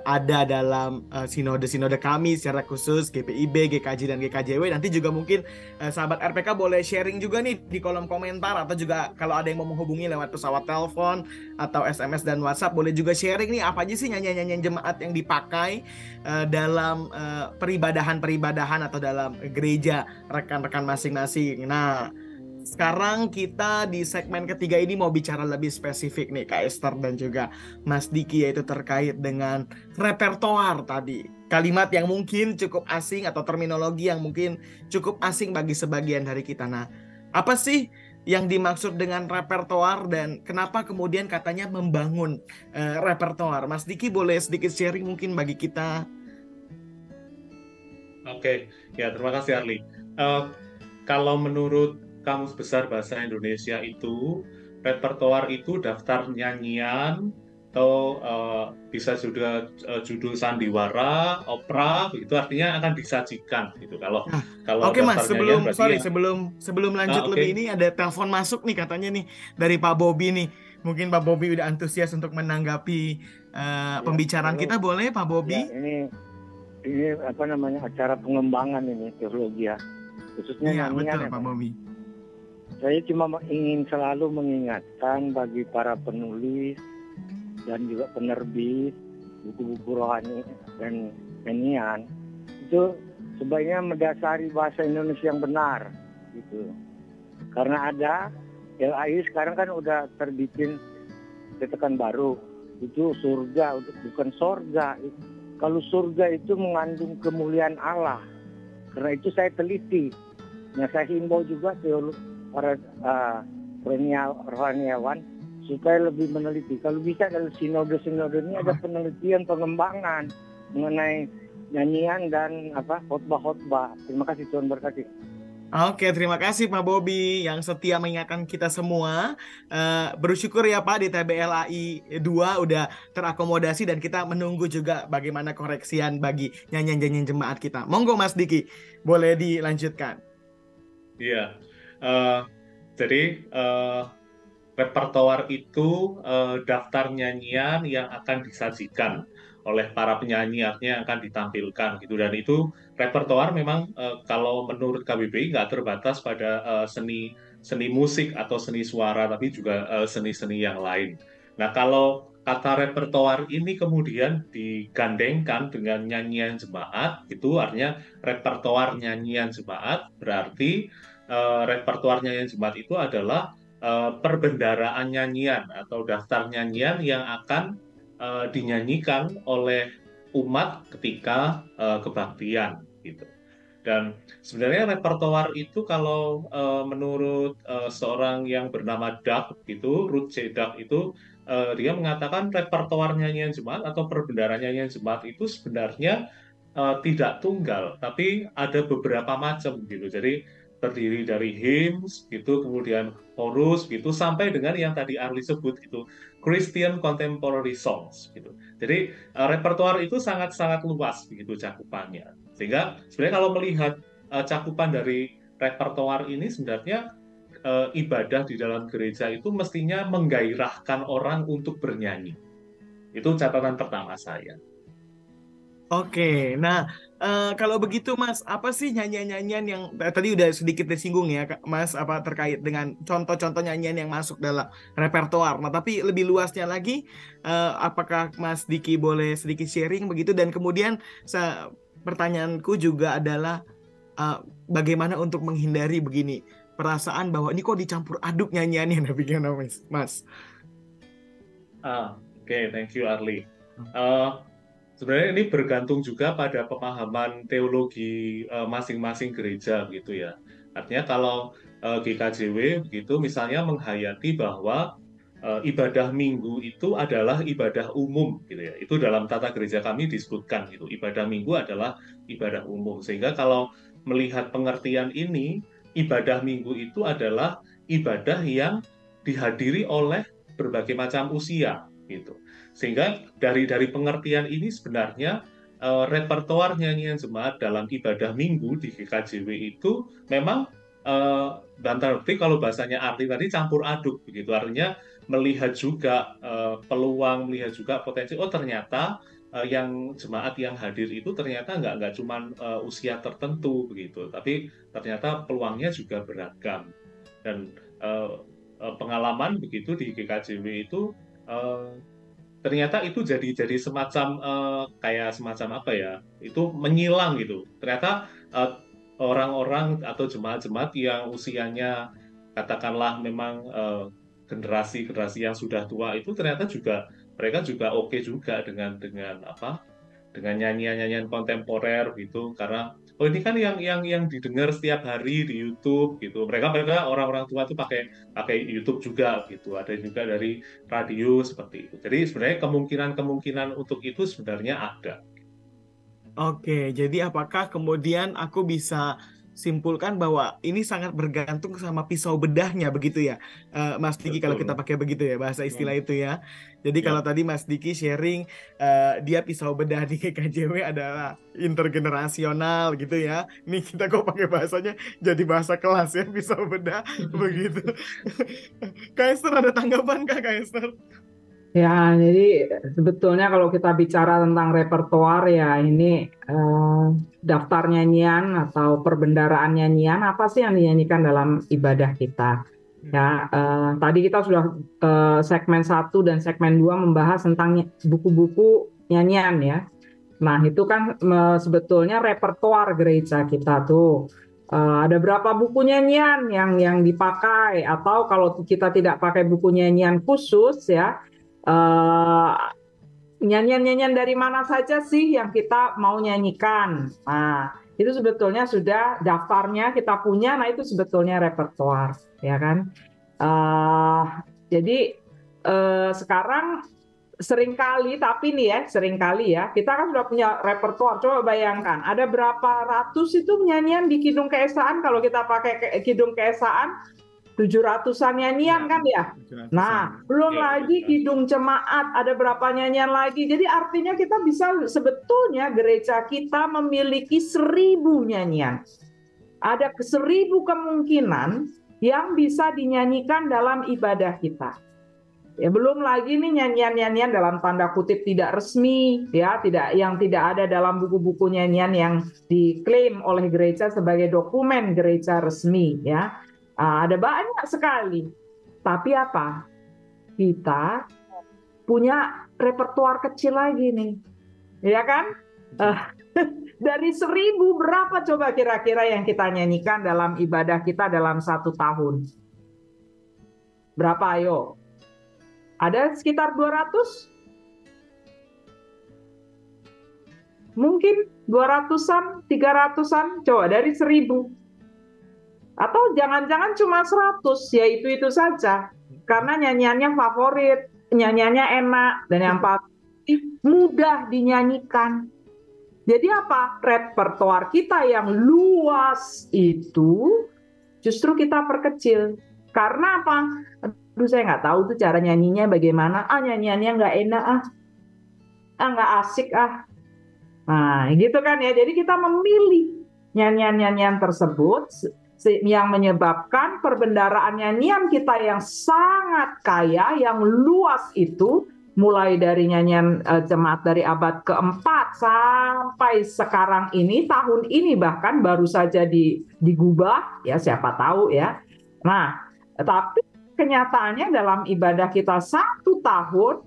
ada dalam sinode-sinode kami secara khusus GPIB, GKJ, dan GKJW. Nanti juga mungkin sahabat RPK boleh sharing juga nih di kolom komentar, atau juga kalau ada yang mau menghubungi lewat pesawat telepon atau SMS dan WhatsApp, boleh juga sharing nih apa aja sih nyanyian-nyanyian jemaat yang dipakai dalam peribadahan-peribadahan atau dalam gereja rekan-rekan masing-masing. Nah, sekarang kita di segmen ketiga ini mau bicara lebih spesifik nih Kak Esther dan juga Mas Diki, yaitu terkait dengan repertoar tadi. Kalimat yang mungkin cukup asing atau terminologi yang mungkin cukup asing bagi sebagian dari kita. Nah, apa sih yang dimaksud dengan repertoar dan kenapa kemudian katanya membangun repertoar? Mas Diki boleh sedikit sharing mungkin bagi kita? Oke, ya terima kasih Arli. Kalau menurut Kamus Besar Bahasa Indonesia itu, repertoar itu daftar nyanyian atau bisa juga judul sandiwara, opera, begitu artinya akan disajikan gitu. Kalau Oke Mas, daftar nyanyian sebelum lanjut lebih ini ada telepon masuk nih katanya nih dari Pak Bobi nih. Mungkin Pak Bobi udah antusias untuk menanggapi pembicaraan kita, boleh Pak Bobi? Ya, ini apa namanya, acara pengembangan ini teologi ya, khususnya betul Pak Bobi. Saya cuma ingin selalu mengingatkan bagi para penulis dan juga penerbit buku-buku rohani dan nyanyian itu sebaiknya mendasari bahasa Indonesia yang benar gitu. Karena ada LAI sekarang kan udah terbitin cetakan baru, itu surga, bukan sorga. Kalau surga itu mengandung kemuliaan Allah. Karena itu saya teliti. Nah, saya himbau juga para rohaniawan supaya lebih meneliti. Kalau bisa dalam sinode-sinode ini ada penelitian pengembangan mengenai nyanyian dan khotbah-khotbah. Terima kasih, Tuhan berkati. Oke, terima kasih Pak Bobi yang setia mengingatkan kita semua. Bersyukur ya Pak, di TBLAI 2 udah terakomodasi dan kita menunggu juga bagaimana koreksian bagi nyanyian-nyanyian jemaat kita. Monggo Mas Diki, boleh dilanjutkan. Iya, jadi repertoar itu daftar nyanyian yang akan disajikan oleh para penyanyi, artinya yang akan ditampilkan gitu. Dan itu repertoar memang kalau menurut KBBI nggak terbatas pada seni musik atau seni suara, tapi juga seni-seni yang lain. Nah, kalau kata repertoar ini kemudian digandengkan dengan nyanyian jemaat, itu artinya repertoar nyanyian jemaat, berarti repertoar nyanyian jemaat itu adalah perbendaraan nyanyian atau daftar nyanyian yang akan dinyanyikan oleh umat ketika kebaktian gitu. Dan sebenarnya repertoar itu kalau menurut seorang yang bernama Duck gitu, Ruth C. Duck itu dia mengatakan repertoar nyanyian jemaat atau perbendaharaan nyanyian jemaat itu sebenarnya tidak tunggal, tapi ada beberapa macam gitu. Jadi terdiri dari hymns gitu, kemudian chorus gitu, sampai dengan yang tadi Arli sebut gitu, Christian Contemporary Songs gitu. Jadi repertoar itu sangat-sangat luas begitu cakupannya. Sehingga sebenarnya kalau melihat cakupan dari repertoar ini sebenarnya ibadah di dalam gereja itu mestinya menggairahkan orang untuk bernyanyi. Itu catatan pertama saya. Oke, nah kalau begitu Mas, apa sih nyanyian-nyanyian yang tadi udah sedikit disinggung ya Mas, terkait dengan contoh-contoh nyanyian yang masuk dalam repertoar. Nah, tapi lebih luasnya lagi, apakah Mas Diki boleh sedikit sharing begitu? Dan kemudian pertanyaanku juga adalah bagaimana untuk menghindari begini perasaan bahwa ini kok dicampur aduk nyanyiannya, bagaimana Mas? Oke, thank you Arli. Sebenarnya ini bergantung juga pada pemahaman teologi masing-masing gereja gitu ya. Artinya kalau GKJW begitu misalnya menghayati bahwa ibadah minggu itu adalah ibadah umum gitu ya. Itu dalam tata gereja kami disebutkan gitu. Ibadah minggu adalah ibadah umum. Sehingga kalau melihat pengertian ini, ibadah minggu itu adalah ibadah yang dihadiri oleh berbagai macam usia gitu. Sehingga dari pengertian ini sebenarnya repertoar nyanyian jemaat dalam ibadah minggu di GKJW itu memang dan terbukti kalau bahasanya Arti tadi campur aduk begitu, artinya melihat juga peluang, melihat juga potensi. Oh ternyata yang jemaat yang hadir itu ternyata nggak cuma usia tertentu begitu, tapi ternyata peluangnya juga beragam. Dan pengalaman begitu di GKJW itu ternyata itu jadi semacam kayak semacam apa ya, itu menyilang gitu. Ternyata orang-orang atau jemaat-jemaat yang usianya katakanlah memang generasi-generasi yang sudah tua itu ternyata juga mereka juga oke juga dengan nyanyian-nyanyian kontemporer gitu, karena oh ini kan yang didengar setiap hari di YouTube gitu. Mereka orang-orang tua itu pakai YouTube juga gitu. Ada juga dari radio seperti itu. Jadi sebenarnya kemungkinan untuk itu sebenarnya ada. Oke, jadi apakah kemudian aku bisa simpulkan bahwa ini sangat bergantung sama pisau bedahnya begitu ya, Mas Diki, kalau kita pakai begitu ya bahasa istilah itu ya. Jadi kalau tadi Mas Diki sharing dia pisau bedah di GKJW adalah intergenerasional gitu ya. Nih kita kok pakai bahasanya jadi bahasa kelas ya, pisau bedah begitu. Kak Esther ada tanggapan Kak Esther? Ya, jadi sebetulnya kalau kita bicara tentang repertoar ya ini daftar nyanyian atau perbendaraan nyanyian apa sih yang dinyanyikan dalam ibadah kita. Ya, tadi kita sudah segmen 1 dan segmen 2 membahas tentang buku-buku nyanyian ya. Nah, itu kan sebetulnya repertoar gereja kita tuh. Ada berapa buku nyanyian yang dipakai, atau kalau kita tidak pakai buku nyanyian khusus ya, nyanyian-nyanyian dari mana saja sih yang kita mau nyanyikan. Nah, itu sebetulnya sudah daftarnya kita punya. Nah, itu sebetulnya repertoar, ya kan? Jadi sekarang seringkali kita kan sudah punya repertoar. Coba bayangkan, ada berapa ratus itu nyanyian di Kidung Keesaan kalau kita pakai Kidung Keesaan. 700-an nyanyian kan ya. Nah, belum lagi Kidung Jemaat ada berapa nyanyian lagi. Jadi artinya kita bisa sebetulnya gereja kita memiliki 1000 nyanyian. Ada 1000 kemungkinan yang bisa dinyanyikan dalam ibadah kita. Ya belum lagi nih nyanyian-nyanyian dalam tanda kutip tidak resmi ya, yang tidak ada dalam buku-buku nyanyian yang diklaim oleh gereja sebagai dokumen gereja resmi ya. Ada banyak sekali, tapi apa? Kita punya repertoar kecil lagi nih, ya kan? Dari 1000 berapa coba kira-kira yang kita nyanyikan dalam ibadah kita dalam 1 tahun? Berapa ayo? Ada sekitar 200? Mungkin 200-an, 300-an, coba dari 1000. Atau jangan-jangan cuma 100, ya itu saja. Karena nyanyiannya favorit, nyanyiannya enak, dan yang pasti mudah dinyanyikan. Jadi apa? Repertoar kita yang luas itu justru kita perkecil. Karena apa? Aduh, saya nggak tahu tuh cara nyanyinya bagaimana. Nyanyiannya nggak enak nggak asik Nah, gitu kan ya. Jadi kita memilih nyanyian-nyanyian tersebut yang menyebabkan perbendaraan nyanyian kita yang sangat kaya, yang luas itu, mulai dari nyanyian jemaat dari abad keempat sampai sekarang ini, tahun ini bahkan baru saja digubah, ya siapa tahu ya. Nah, tapi kenyataannya dalam ibadah kita 1 tahun,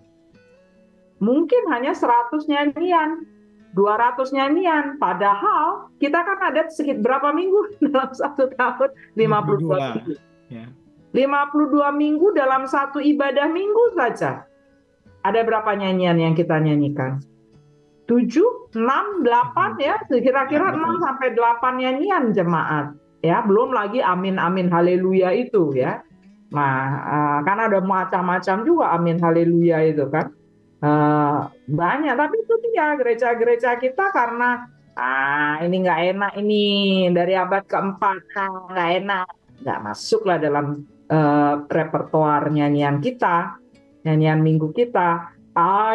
mungkin hanya 100 nyanyian. 200 nyanyian, padahal kita kan ada sekitar berapa minggu dalam 1 tahun? 52 minggu. Ya. 52 minggu dalam 1 ibadah minggu saja. Ada berapa nyanyian yang kita nyanyikan? 7, 6, 8 ya, kira-kira 6 sampai 8 nyanyian jemaat. Ya, belum lagi amin amin haleluya itu ya. Nah, kan ada macam-macam juga amin haleluya itu kan. Banyak, tapi itu dia gereja-gereja kita karena ini nggak enak, ini dari abad keempat nggak enak, nggak masuk lah dalam repertoar nyanyian kita, nyanyian minggu kita.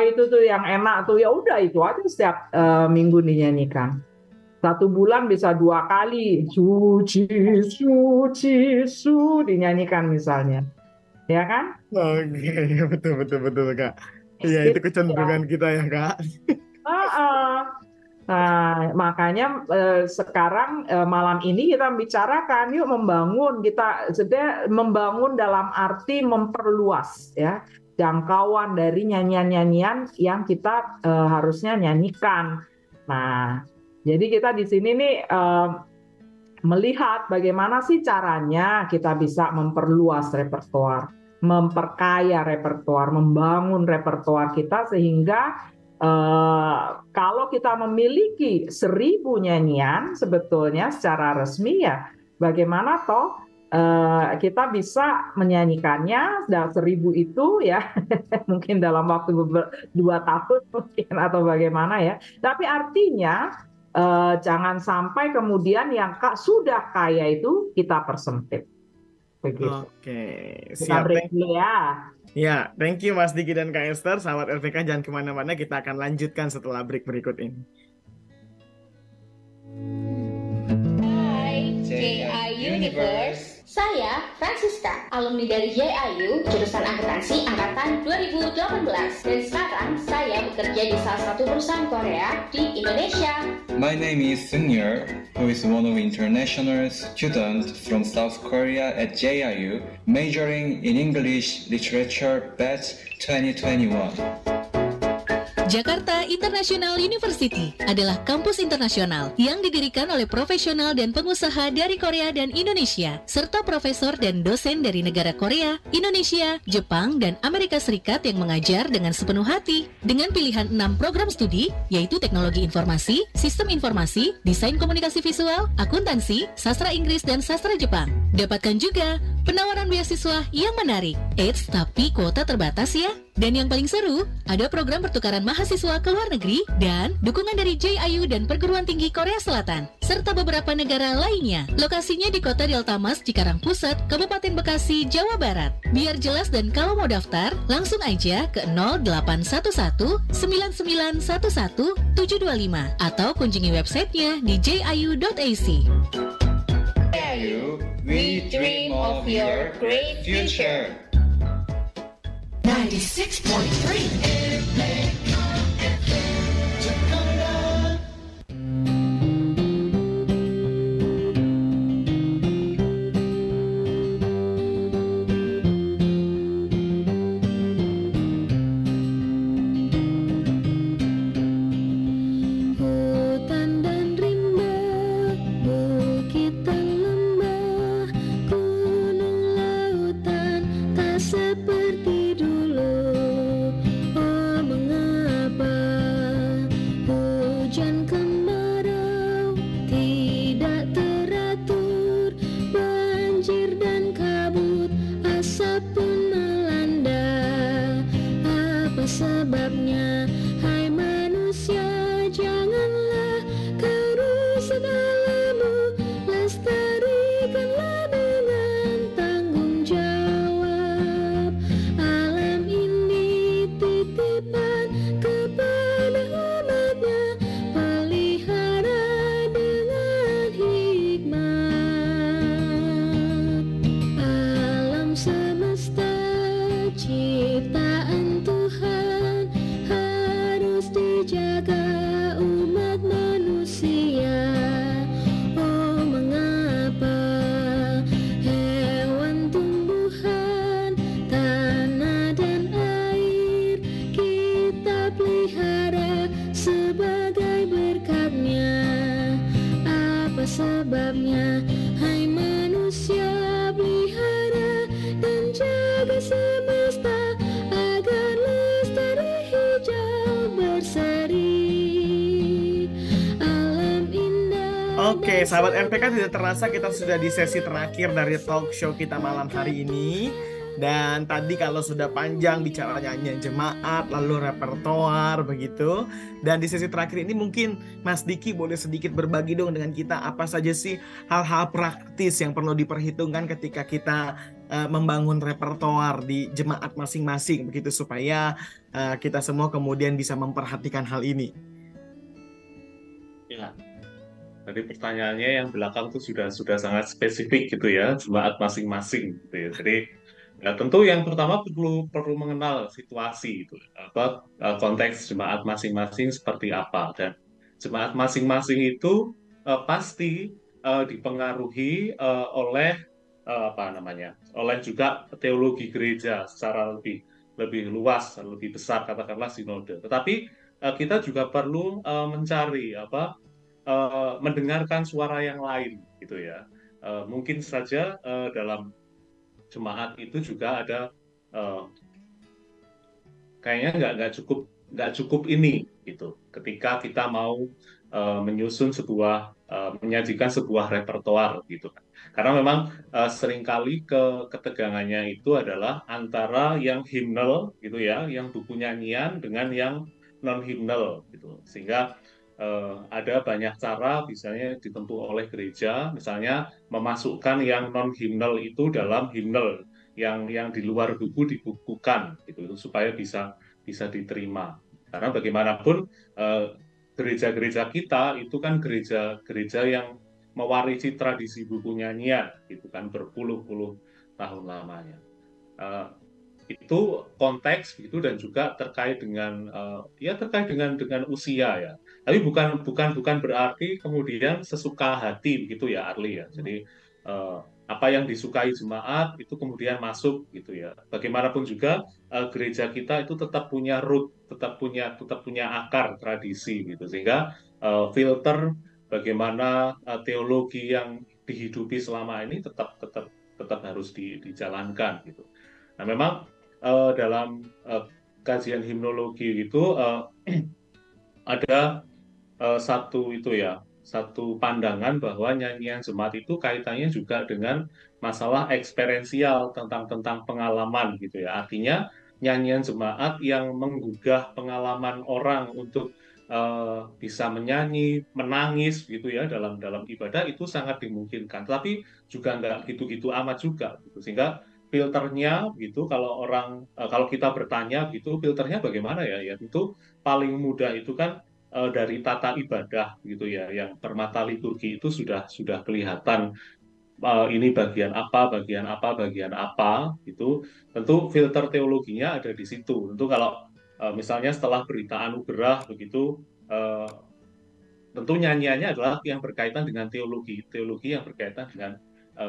Itu tuh yang enak tuh, ya udah itu aja setiap minggu dinyanyikan. 1 bulan bisa 2 kali suci suci su dinyanyikan misalnya, ya kan? Oke, betul Kak. Iya, itu kecenderungan kita ya Kak. Nah, makanya sekarang malam ini kita bicarakan yuk membangun dalam arti memperluas ya jangkauan dari nyanyian-nyanyian yang kita harusnya nyanyikan. Nah, jadi kita di sini nih melihat bagaimana sih caranya kita bisa memperluas repertoar, memperkaya repertoar, membangun repertoar kita sehingga kalau kita memiliki 1000 nyanyian sebetulnya secara resmi ya bagaimana toh kita bisa menyanyikannya 1000 itu ya mungkin dalam waktu 2 tahun mungkin atau bagaimana ya, tapi artinya jangan sampai kemudian yang sudah kaya itu kita persempit begitu. Oke, kita break dulu ya. Ya, thank you Mas Diki dan Kak Esther. Sahabat RPK jangan kemana-mana, kita akan lanjutkan setelah break berikut ini. Hai, JI Universe. Saya Francisca, alumni dari JIU, jurusan akuntansi angkatan 2018. Dan sekarang saya bekerja di salah satu perusahaan Korea di Indonesia. My name is Seung-yeol, who is one of international students from South Korea at JIU, majoring in English Literature Batch 2021. Jakarta International University adalah kampus internasional yang didirikan oleh profesional dan pengusaha dari Korea dan Indonesia, serta profesor dan dosen dari negara Korea, Indonesia, Jepang, dan Amerika Serikat yang mengajar dengan sepenuh hati. Dengan pilihan 6 program studi, yaitu Teknologi Informasi, Sistem Informasi, Desain Komunikasi Visual, Akuntansi, Sastra Inggris, dan Sastra Jepang. Dapatkan juga penawaran beasiswa yang menarik. Eits, tapi kuota terbatas ya. Dan yang paling seru, ada program pertukaran mahasiswa ke luar negeri dan dukungan dari JIU dan Perguruan Tinggi Korea Selatan, serta beberapa negara lainnya. Lokasinya di Kota Delta Mas, Cikarang Pusat, Kabupaten Bekasi, Jawa Barat. Biar jelas dan kalau mau daftar, langsung aja ke 0811 9911 725 atau kunjungi websitenya di jiu.ac. JIU, we dream of your great future. 96.3 sebabnya, hai manusia, janganlah kau rusak alammu, lestarikanlah dengan tanggung jawab. Alam ini titipan kepada umatnya, pelihara dengan hikmat. Alam semesta ciptaan Tuhan harus dijaga umat manusia. Oh, mengapa hewan, tumbuhan, tanah dan air kita pelihara sebagai berkat-Nya? Apa sebabnya, hai manusia, pelihara dan jaga semesta agar lestari hijau berseri, alam indah. Oke, sahabat RPK, tidak terasa kita sudah di sesi terakhir dari talk show kita malam hari ini. Dan tadi kalau sudah panjang bicara nyanyian jemaat, lalu repertoar begitu. Dan di sesi terakhir ini mungkin Mas Diki boleh sedikit berbagi dong dengan kita apa saja sih hal-hal praktis yang perlu diperhitungkan ketika kita membangun repertoar di jemaat masing-masing begitu supaya kita semua kemudian bisa memperhatikan hal ini? Ya, tadi pertanyaannya yang belakang itu sudah sangat spesifik gitu ya, jemaat masing-masing gitu ya. Jadi ya tentu yang pertama perlu mengenal situasi itu, konteks jemaat masing-masing seperti apa, dan jemaat masing-masing itu pasti dipengaruhi oleh oleh juga teologi gereja secara lebih luas, lebih besar, katakanlah sinode. Tetapi kita juga perlu mencari mendengarkan suara yang lain gitu ya. Mungkin saja dalam jemaat itu juga ada kayaknya nggak cukup ini gitu. Ketika kita mau menyajikan sebuah repertoar gitu kan. Karena memang seringkali ketegangannya itu adalah antara yang himnal gitu ya, yang buku nyanyian dengan yang non himnal gitu. Sehingga ada banyak cara misalnya ditempuh oleh gereja, misalnya memasukkan yang non himnal itu dalam himnal, yang di luar buku dibukukan gitu supaya bisa diterima. Karena bagaimanapun gereja-gereja kita itu kan gereja yang mewarisi tradisi buku nyanyian gitu kan berpuluh-puluh tahun lamanya. Itu konteks gitu, dan juga terkait dengan dengan usia ya. Tapi bukan berarti kemudian sesuka hati begitu ya, Arli ya. Jadi apa yang disukai jemaat itu kemudian masuk gitu ya. Bagaimanapun juga gereja kita itu tetap punya root, tetap punya akar tradisi gitu. Sehingga filter bagaimana teologi yang dihidupi selama ini tetap harus dijalankan gitu. Nah, memang dalam kajian himnologi itu ada satu pandangan bahwa nyanyian jemaat itu kaitannya juga dengan masalah eksperensial tentang pengalaman gitu ya. Artinya nyanyian jemaat yang menggugah pengalaman orang untuk bisa menyanyi, menangis gitu ya dalam ibadah itu sangat dimungkinkan. Tapi juga nggak gitu-gitu amat juga gitu. Sehingga filternya gitu, kalau kita bertanya gitu, filternya bagaimana ya? Ya tentu paling mudah itu kan dari tata ibadah gitu ya, yang permata liturgi itu sudah kelihatan ini bagian apa gitu. Tentu filter teologinya ada di situ. Tentu kalau misalnya setelah berita anugerah begitu, tentu nyanyiannya adalah yang berkaitan dengan teologi yang berkaitan dengan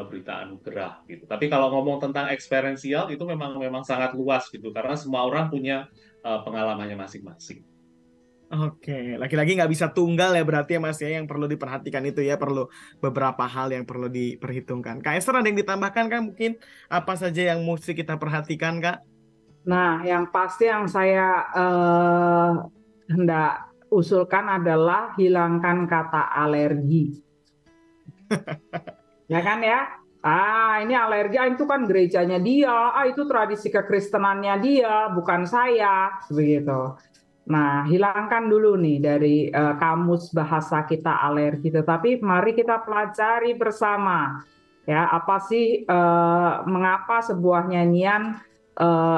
berita anugerah gitu. Tapi kalau ngomong tentang eksperensial itu memang sangat luas gitu, karena semua orang punya pengalamannya masing-masing. Oke, lagi-lagi nggak bisa tunggal ya berarti ya Mas ya, yang perlu diperhatikan itu ya, perlu beberapa hal yang perlu diperhitungkan. Kak Esther, ada yang ditambahkan Kak, mungkin apa saja yang mesti kita perhatikan Kak? Nah, yang pasti yang saya hendak usulkan adalah hilangkan kata alergi. Ya kan ya? Ini alergi, itu kan gerejanya dia, itu tradisi kekristenannya dia, bukan saya, begitu. Nah, hilangkan dulu nih dari kamus bahasa kita alergi, tetapi mari kita pelajari bersama. Ya, apa sih mengapa sebuah nyanyian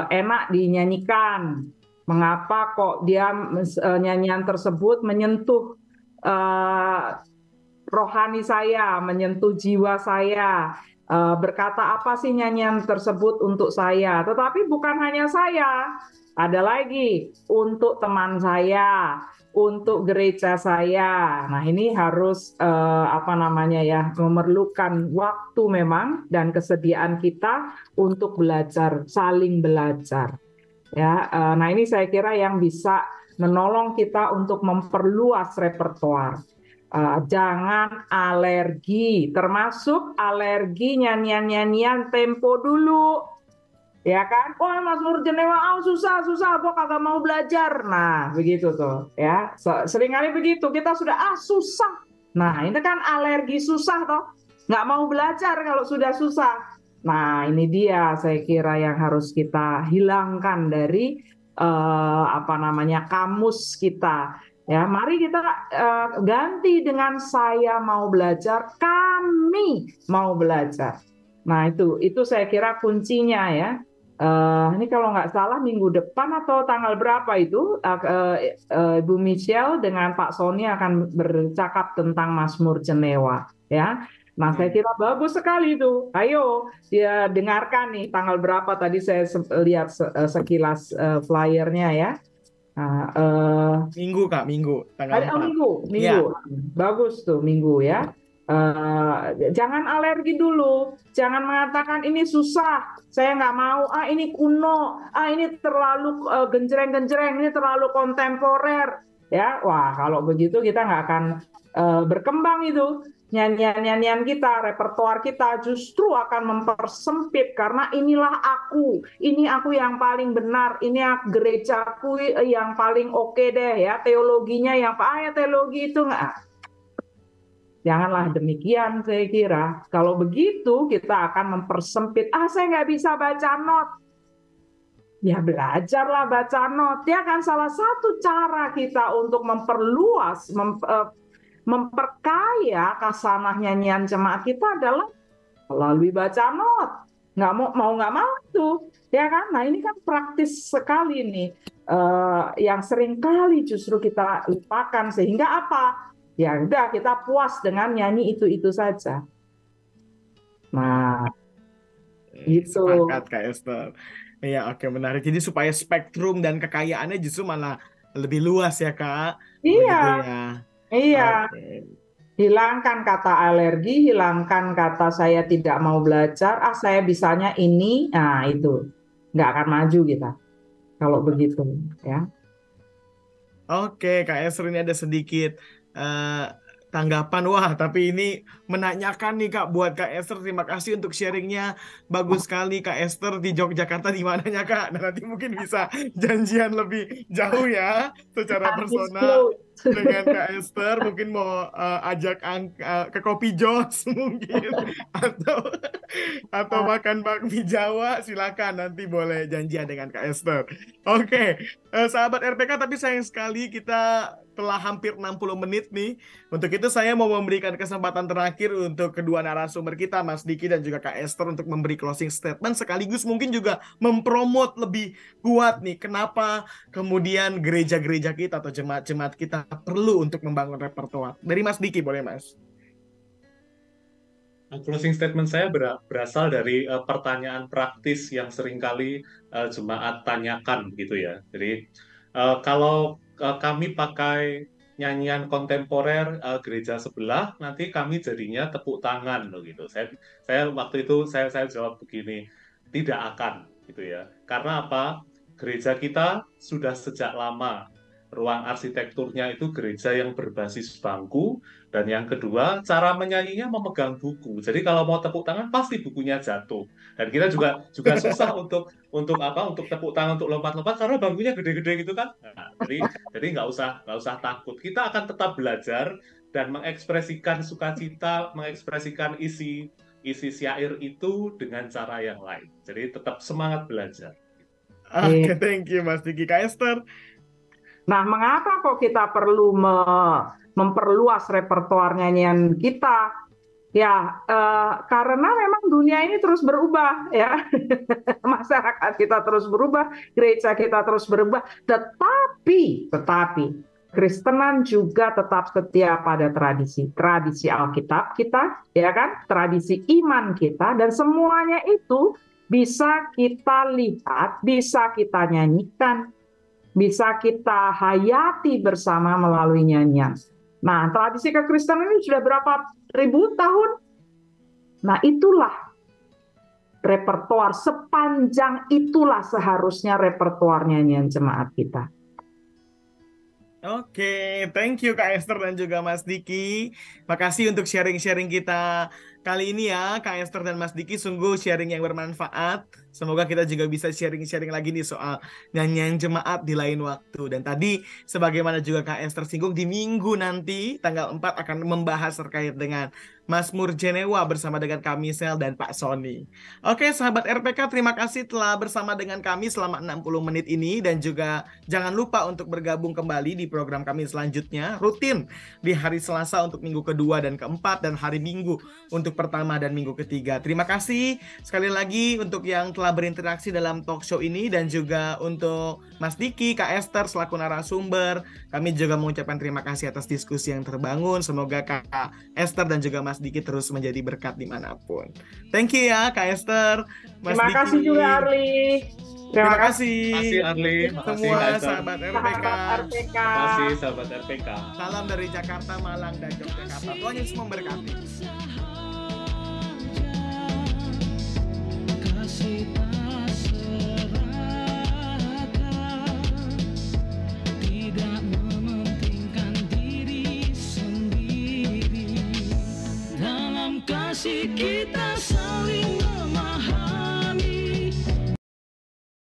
enak dinyanyikan? Mengapa kok dia nyanyian tersebut menyentuh rohani saya, menyentuh jiwa saya, berkata apa sih nyanyian tersebut untuk saya? Tetapi bukan hanya saya, ada lagi untuk teman saya, untuk gereja saya. Nah, ini harus memerlukan waktu memang dan kesediaan kita untuk belajar, saling belajar. Ya, nah ini saya kira yang bisa menolong kita untuk memperluas repertoar. Jangan alergi, termasuk alergi nyanyian-nyanyian tempo dulu, ya kan? Wah, Mazmur Jenewa, susah, kok kagak mau belajar. Nah, begitu tuh, ya. Seringkali begitu, kita sudah susah. Nah, ini kan alergi susah toh, nggak mau belajar kalau sudah susah. Nah, ini dia saya kira yang harus kita hilangkan dari kamus kita. Ya, mari kita ganti dengan saya mau belajar, kami mau belajar. Nah, itu saya kira kuncinya ya. Ini kalau nggak salah minggu depan atau tanggal berapa itu Ibu Michelle dengan Pak Sony akan bercakap tentang Mazmur Jenewa ya. Nah, saya kira bagus sekali itu. Ayo dia dengarkan nih tanggal berapa tadi saya lihat sekilas flyernya ya. Nah, Minggu Kak, minggu tanggal 4. Minggu. Ya. Bagus tuh minggu ya. Jangan alergi dulu, jangan mengatakan ini susah, saya nggak mau, ini kuno, ini terlalu genjreng-genjreng, ini terlalu kontemporer, ya. Wah, kalau begitu kita nggak akan berkembang itu. Nyanyian-nyanyian kita, repertoar kita justru akan mempersempit karena inilah ini aku yang paling benar, ini gerejaku yang paling oke deh ya, teologinya yang teologi itu nggak. Janganlah demikian saya kira. Kalau begitu kita akan mempersempit. Saya nggak bisa baca not. Ya belajarlah baca not. Ya kan salah satu cara kita untuk memperluas, memperkaya kasanah nyanyian jemaat kita adalah melalui baca not. Nggak mau tuh. Ya kan? Nah ini kan praktis sekali nih. Yang sering kali justru kita lupakan. Sehingga apa? Ya udah kita puas dengan nyanyi itu saja. Nah, gitu. Sepakat Kak Esther. Iya, oke, menarik. Jadi supaya spektrum dan kekayaannya justru malah lebih luas ya Kak. Iya. Ya. Iya. Okay. Hilangkan kata alergi, hilangkan kata saya tidak mau belajar. Saya bisanya ini. Nah itu nggak akan maju kita kalau begitu ya. Oke, Kak Esther, ini ada sedikit tanggapan. Wah, tapi ini menanyakan nih Kak buat Kak Esther. Terima kasih untuk sharingnya. Bagus sekali Kak Esther di Yogyakarta di mananya Kak. Nah, nanti mungkin bisa janjian lebih jauh ya secara personal dengan Kak Esther. Mungkin mau ajak ke Kopi Jos mungkin atau makan bakmi Jawa. Silakan, nanti boleh janjian dengan Kak Esther. Oke, sahabat RPK, tapi sayang sekali kita telah hampir 60 menit nih. Untuk itu saya mau memberikan kesempatan terakhir untuk kedua narasumber kita, Mas Diki dan juga Kak Esther, untuk memberi closing statement sekaligus mungkin juga mempromot lebih kuat nih kenapa kemudian gereja-gereja kita atau jemaat-jemaat kita perlu untuk membangun repertoar. Dari Mas Diki boleh Mas? Closing statement saya berasal dari pertanyaan praktis yang seringkali jemaat tanyakan gitu ya. Jadi kalau kami pakai nyanyian kontemporer gereja sebelah, nanti kami jadinya tepuk tangan loh gitu. Saya waktu itu saya jawab begini, tidak akan gitu ya. Karena apa? Gereja kita sudah sejak lama ruang arsitekturnya itu gereja yang berbasis bangku, dan yang kedua cara menyanyinya memegang buku. Jadi kalau mau tepuk tangan pasti bukunya jatuh. Dan kita juga susah untuk tepuk tangan, untuk lompat-lompat karena bangkunya gede-gede gitu kan. Nah, jadi nggak usah takut. Kita akan tetap belajar dan mengekspresikan sukacita, mengekspresikan isi syair itu dengan cara yang lain. Jadi tetap semangat belajar. Oke, thank you Mas Diki. Kak Esther. Nah, mengapa kok kita perlu memperluas repertoar nyanyian kita? Ya, karena memang dunia ini terus berubah, ya. Masyarakat kita terus berubah, gereja kita terus berubah. Tetapi Kristenan juga tetap setia pada tradisi Alkitab kita, ya kan? Tradisi iman kita, dan semuanya itu bisa kita lihat, bisa kita nyanyikan, bisa kita hayati bersama melalui nyanyian. Nah, tradisi kekristenan ini sudah berapa ribu tahun? Nah, itulah repertoar, sepanjang itulah seharusnya repertoar nyanyian jemaat kita. Oke, thank you Kak Esther dan juga Mas Diki. Makasih untuk sharing-sharing kita kali ini ya, Kak Esther dan Mas Diki. Sungguh sharing yang bermanfaat. Semoga kita juga bisa sharing-sharing lagi nih soal nyanyian jemaat di lain waktu. Dan tadi, sebagaimana juga Kak Esther singgung, di minggu nanti, tanggal 4 akan membahas terkait dengan Mazmur Jenewa bersama dengan kami Sel dan Pak Sony. Oke, sahabat RPK, terima kasih telah bersama dengan kami selama 60 menit ini, dan juga jangan lupa untuk bergabung kembali di program kami selanjutnya, rutin di hari Selasa untuk minggu kedua dan keempat, dan hari Minggu untuk pertama dan minggu ketiga. Terima kasih sekali lagi untuk yang telah berinteraksi dalam talk show ini, dan juga untuk Mas Diki, Kak Esther selaku narasumber. Kami juga mengucapkan terima kasih atas diskusi yang terbangun. Semoga Kak Esther dan juga Mas Diki terus menjadi berkat dimanapun. Thank you ya Kak Esther, Mas Terima Diki. kasih juga Arli. Terima kasih. Terima kasih Arli. Semua sahabat RPK. Terima kasih sahabat RPK. Salam dari Jakarta, Malang, dan Yogyakarta. Tuhan Yesus memberkati. Kasih tak serakah, tidak mementingkan diri sendiri. Dalam kasih kita